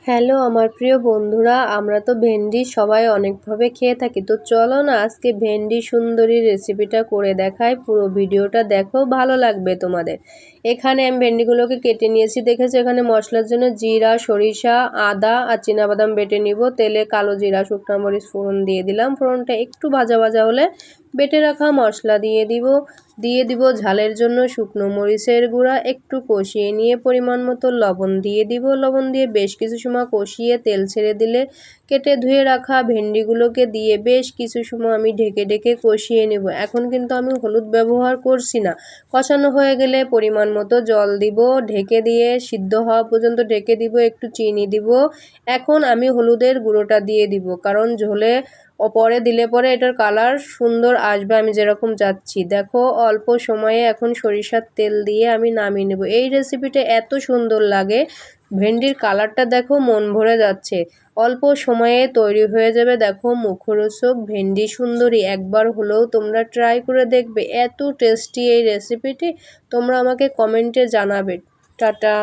Hello আমার প্রিয় বন্ধুরা, আমরা তো ভেন্ডি সবাই অনেকভাবে খেয়ে থাকি। তো চলো না আজকে ভেন্ডি সুন্দরী রেসিপিটা করে দেখাই। পুরো ভিডিওটা দেখো, ভালো লাগবে তোমাদের। এখানে আমি ভেন্ডিগুলোকে কেটে নিয়েছি। দেখেছো এখানে মশলার জন্য জিরা, সরিষা, আদা আর চিনাবাদাম বেটে নিব। তেলে কালো জিরা, শুকনো মরিচ ফোড়ন দিয়ে দিলাম। ফোড়নটা একটু ভাজা ভাজা হলে বেটে রাখা মশলা দিয়ে দিব ঝালের জন্য শুকনো মরিচের গুঁড়া। একটু কষিয়ে নিয়ে পরিমাণ মতো লবণ দিয়ে দিব। লবণ দিয়ে বেশ কিছু সময় কষিয়ে তেল ছেড়ে দিলে কেটে ধুয়ে রাখা ভেন্ডিগুলোকে দিয়ে বেশ কিছু সময় আমি ঢেকে ঢেকে কষিয়ে নেব। এখন কিন্তু আমি হলুদ ব্যবহার করছি না। কষানো হয়ে গেলে পরিমাণ মতো জল দিব, ঢেকে দিয়ে সিদ্ধ হওয়া পর্যন্ত ঢেকে দিব। একটু চিনি দিব। এখন আমি হলুদের গুঁড়োটা দিয়ে দিব, কারণ ঝোলে পরে দিলে পরে এটার কালার সুন্দর আসবে, আমি যেরকম চাচ্ছি। দেখো অল্প সময়ে এখন সরিষার তেল দিয়ে আমি নামিয়ে নেব। এই রেসিপিটা এত সুন্দর লাগে, ভেন্ডির কালারটা দেখো মন ভরে যাচ্ছে। অল্প সময়ে তৈরি হয়ে যাবে। দেখো মুখরোচক ভেন্ডি সুন্দরী, একবার হলেও তোমরা ট্রাই করে দেখবে। এত টেস্টি এই রেসিপিটি, তোমরা আমাকে কমেন্টে জানাবে। টাটা।